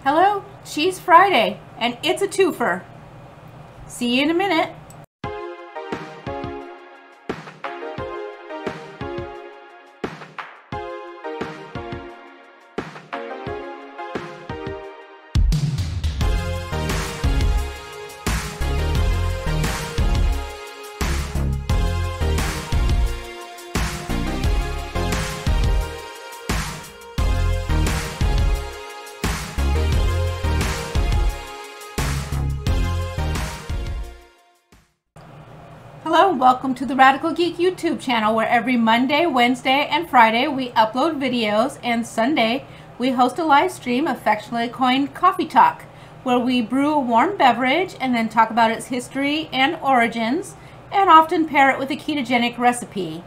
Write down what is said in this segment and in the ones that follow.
Hello, Cheese Friday, and it's a twofer. See you in a minute. Hello, welcome to the Radical Geek YouTube channel, where every Monday, Wednesday, and Friday we upload videos, and Sunday we host a live stream affectionately coined Coffee Talk, where we brew a warm beverage and then talk about its history and origins, and often pair it with a ketogenic recipe.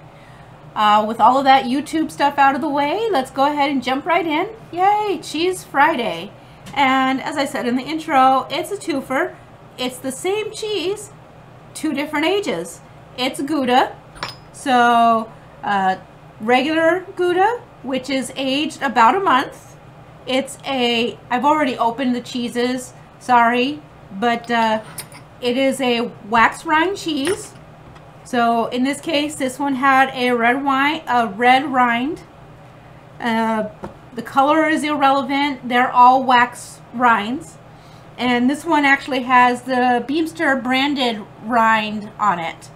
With all of that YouTube stuff out of the way, let's go ahead and jump right in. Yay, Cheese Friday. And as I said in the intro, it's a twofer. It's the same cheese, two different ages. It's Gouda, so regular Gouda, which is aged about a month. I've already opened the cheeses, sorry, but it is a wax rind cheese. So in this case, this one had a red rind. The color is irrelevant. They're all wax rinds. And this one actually has the Beemster branded rind on it.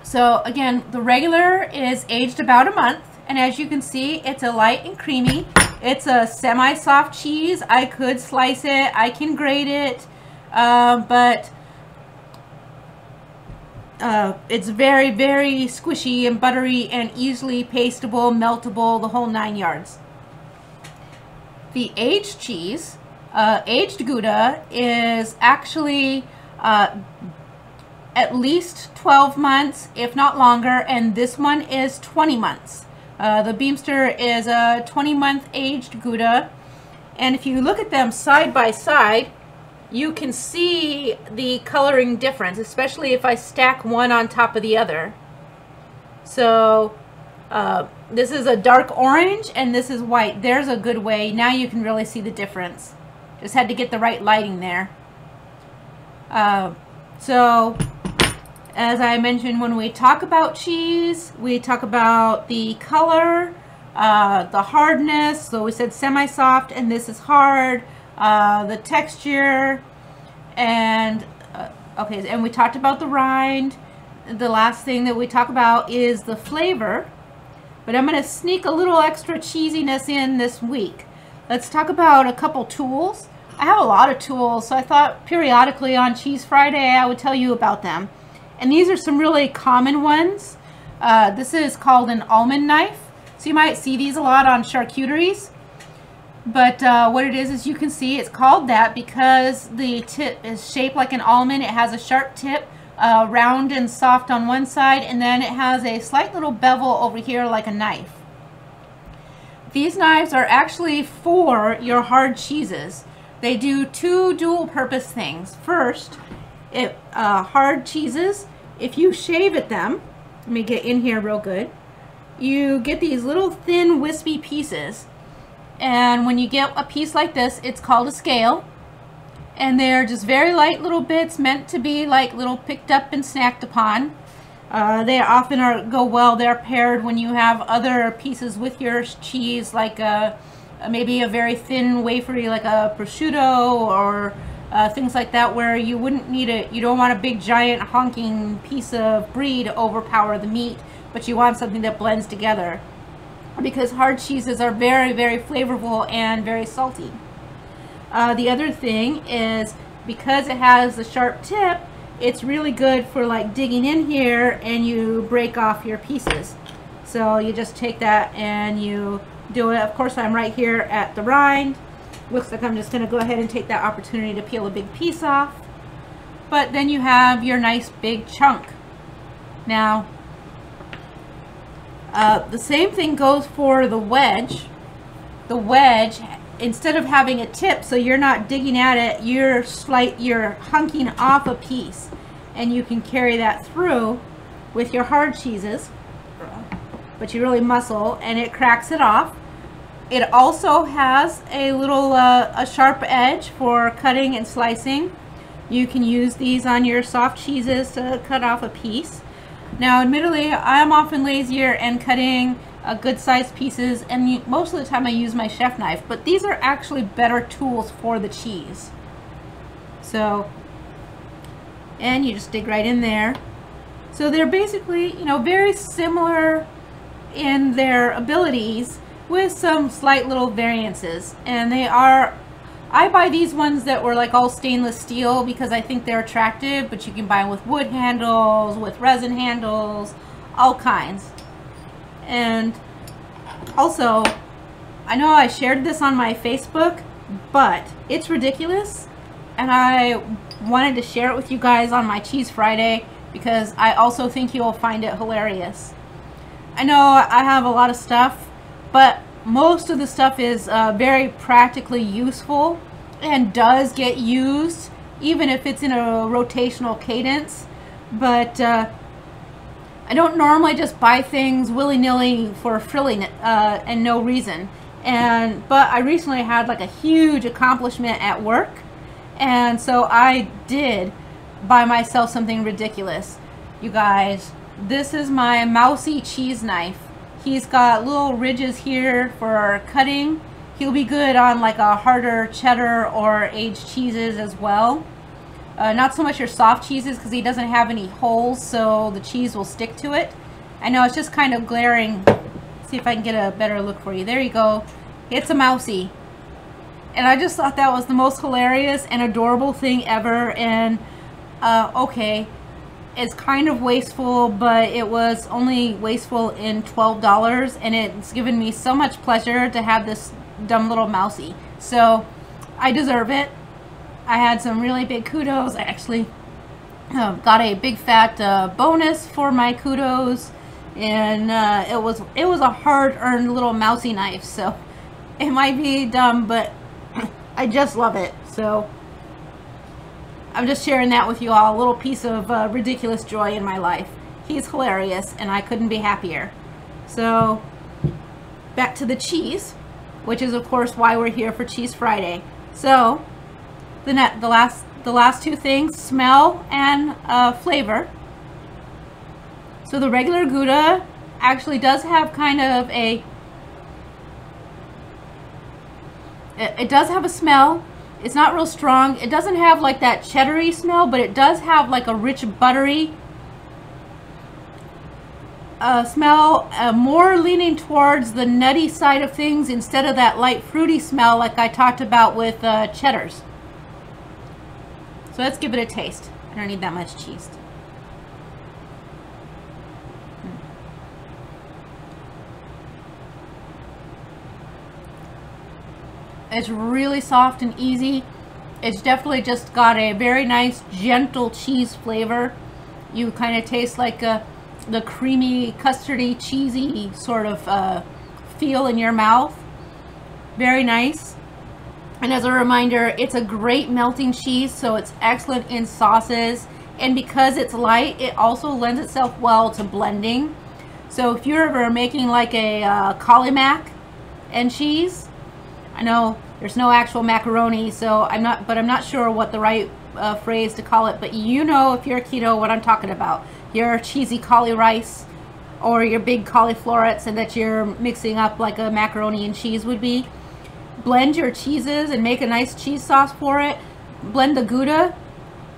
So again, the regular is aged about a month, and as you can see, it's a light and creamy. It's a semi-soft cheese. I could slice it, I can grate it, but it's very, very squishy and buttery and easily pastable, meltable, the whole 9 yards. The aged cheese, aged Gouda, is actually at least 12 months, if not longer, and this one is 20 months. The Beemster is a 20-month aged Gouda, and if you look at them side by side, you can see the coloring difference, especially if I stack one on top of the other. So this is a dark orange and this is white. There's a good way. Now you can really see the difference. Just had to get the right lighting there. So, as I mentioned, when we talk about cheese, we talk about the color, the hardness. So we said semi-soft, and this is hard. The texture, and okay, and we talked about the rind. The last thing that we talk about is the flavor. But I'm going to sneak a little extra cheesiness in this week. Let's talk about a couple tools. I have a lot of tools, so I thought periodically on Cheese Friday I would tell you about them. And these are some really common ones. This is called an almond knife. So you might see these a lot on charcuteries. But what it is you can see it's called that because the tip is shaped like an almond. It has a sharp tip, round and soft on one side, and then it has a slight little bevel over here like a knife. These knives are actually for your hard cheeses. They do two dual purpose things. First, hard cheeses, if you shave at them, let me get in here real good, you get these little thin wispy pieces. And when you get a piece like this, it's called a scale. And they're just very light little bits meant to be like little picked up and snacked upon. They often go well. They're paired when you have other pieces with your cheese, like maybe a very thin wafery like a prosciutto or things like that, where you wouldn't need it. You don't want a big giant honking piece of brie to overpower the meat, but you want something that blends together, because hard cheeses are very, very flavorful and very salty. The other thing is, because it has the sharp tip, it's really good for like digging in here and you break off your pieces. So you just take that and you do it. Of course, I'm right here at the rind. Looks like I'm just going to go ahead and take that opportunity to peel a big piece off. But then you have your nice big chunk. Now, the same thing goes for the wedge. The wedge, instead of having a tip, so you're not digging at it, you're hunking off a piece, and you can carry that through with your hard cheeses, but you really muscle, and it cracks it off. It also has a little a sharp edge for cutting and slicing. You can use these on your soft cheeses to cut off a piece. Now, admittedly, I'm often lazier and cutting good sized pieces, and most of the time I use my chef knife, but these are actually better tools for the cheese. So, and you just dig right in there. So they're basically, you know, very similar in their abilities with some slight little variances. And they are, I buy these ones that were like all stainless steel because I think they're attractive, but you can buy them with wood handles, with resin handles, all kinds. And also, I know I shared this on my Facebook, but it's ridiculous, and I wanted to share it with you guys on my Cheese Friday because I also think you'll find it hilarious. I know I have a lot of stuff, but most of the stuff is very practically useful and does get used, even if it's in a rotational cadence. But I don't normally just buy things willy-nilly for frilling and no reason. But I recently had like a huge accomplishment at work, and so I did buy myself something ridiculous. You guys, this is my Mousy cheese knife. He's got little ridges here for cutting. He'll be good on like a harder cheddar or aged cheeses as well. Not so much your soft cheeses because he doesn't have any holes, so the cheese will stick to it. I know it's just kind of glaring. See if I can get a better look for you. There you go. It's a Mousy. And I just thought that was the most hilarious and adorable thing ever. And okay, it's kind of wasteful, but it was only wasteful in $12, and it's given me so much pleasure to have this dumb little Mousy. So I deserve it. I had some really big kudos. I actually got a big fat bonus for my kudos, and it was a hard-earned little Mousy knife. So it might be dumb, but I just love it. So I'm just sharing that with you all, a little piece of ridiculous joy in my life. He's hilarious, and I couldn't be happier. So back to the cheese, which is of course why we're here for Cheese Friday. So the last two things, smell and flavor. So the regular Gouda actually does have kind of a, it does have a smell. It's not real strong. It doesn't have like that cheddary smell, but it does have like a rich buttery smell, more leaning towards the nutty side of things instead of that light fruity smell like I talked about with cheddars. So let's give it a taste. I don't need that much cheese. It's really soft and easy. It's definitely just got a very nice gentle cheese flavor. You kind of taste like the creamy, custardy, cheesy sort of feel in your mouth. Very nice. And as a reminder, it's a great melting cheese, so it's excellent in sauces. And because it's light, it also lends itself well to blending. So if you're ever making like a cauli mac and cheese, I know there's no actual macaroni, so I'm not sure what the right phrase to call it, but you know, if you're keto, what I'm talking about. Your cheesy cauli rice or your big cauliflorets, and that you're mixing up like a macaroni and cheese would be. Blend your cheeses and make a nice cheese sauce for it. Blend the Gouda,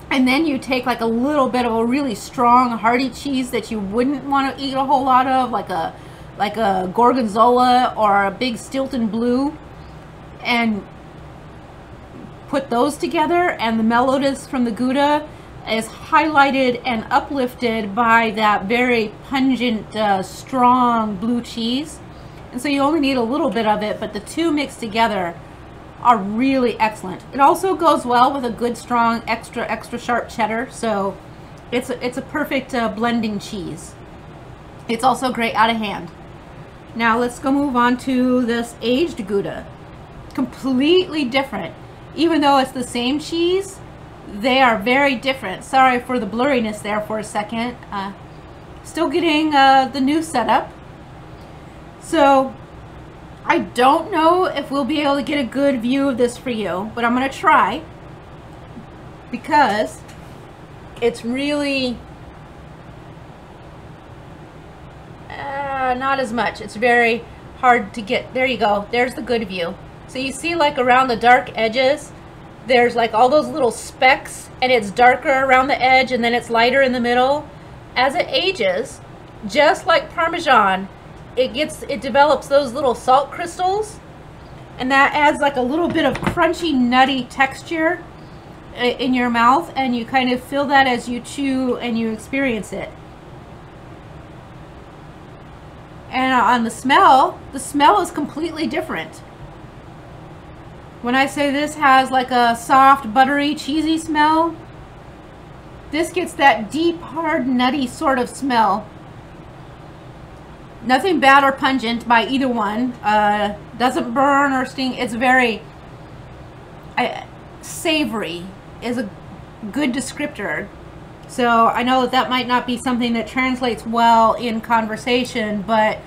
and then you take like a little bit of a really strong hearty cheese that you wouldn't want to eat a whole lot of, like a Gorgonzola or a big Stilton Blue, and put those together, and the mellowness from the Gouda is highlighted and uplifted by that very pungent, strong blue cheese. And so you only need a little bit of it, but the two mixed together are really excellent. It also goes well with a good, strong, extra sharp cheddar, so it's a perfect blending cheese. It's also great out of hand. Now let's go move on to this aged Gouda. Completely different. Even though it's the same cheese, they are very different. Sorry for the blurriness there for a second. Still getting the new setup. So I don't know if we'll be able to get a good view of this for you, but I'm going to try, because it's really not as much. It's very hard to get. There you go. There's the good view. So you see, like, around the dark edges, there's like all those little specks, and it's darker around the edge and then it's lighter in the middle. As it ages, just like Parmesan, it develops those little salt crystals, and that adds like a little bit of crunchy, nutty texture in your mouth, and you kind of feel that as you chew and you experience it. And on the smell is completely different. When I say this has like a soft, buttery, cheesy smell, this gets that deep, hard, nutty sort of smell. Nothing bad or pungent by either one. Doesn't burn or sting. It's very savory is a good descriptor. So I know that might not be something that translates well in conversation, but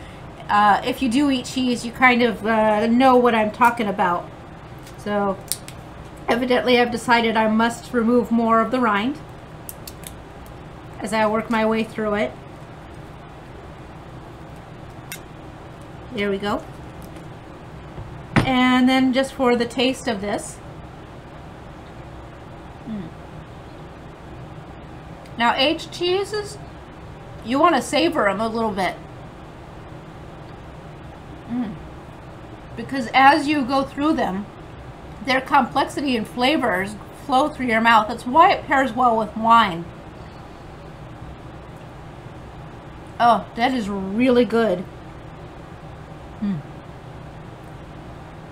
if you do eat cheese, you kind of know what I'm talking about. So evidently I've decided I must remove more of the rind as I work my way through it. There we go. And then just for the taste of this. Now, aged cheeses, you want to savor them a little bit. Because as you go through them, their complexity and flavors flow through your mouth. That's why it pairs well with wine. Oh, that is really good.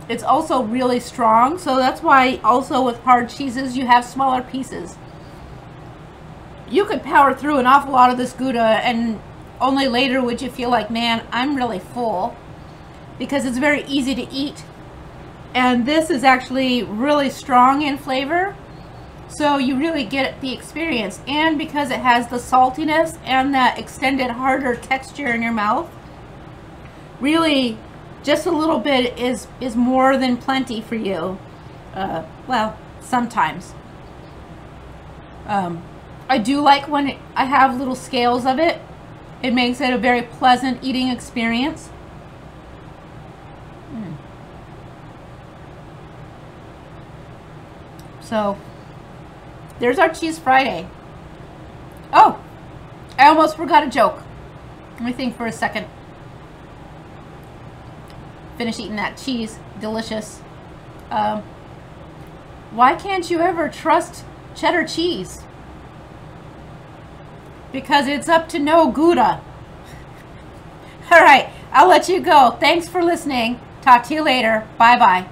It's also really strong, so that's why also with hard cheeses you have smaller pieces. You could power through an awful lot of this Gouda, and only later would you feel like, man, I'm really full, because it's very easy to eat. And this is actually really strong in flavor, so you really get the experience. And because it has the saltiness and that extended harder texture in your mouth, really just a little bit is more than plenty for you. Well, sometimes. I do like when I have little scales of it. It makes it a very pleasant eating experience. So, there's our Cheese Friday. Oh, I almost forgot a joke. Let me think for a second. Finish eating that cheese. Delicious. Why can't you ever trust cheddar cheese? Because it's up to no Gouda. All right, I'll let you go. Thanks for listening. Talk to you later. Bye-bye.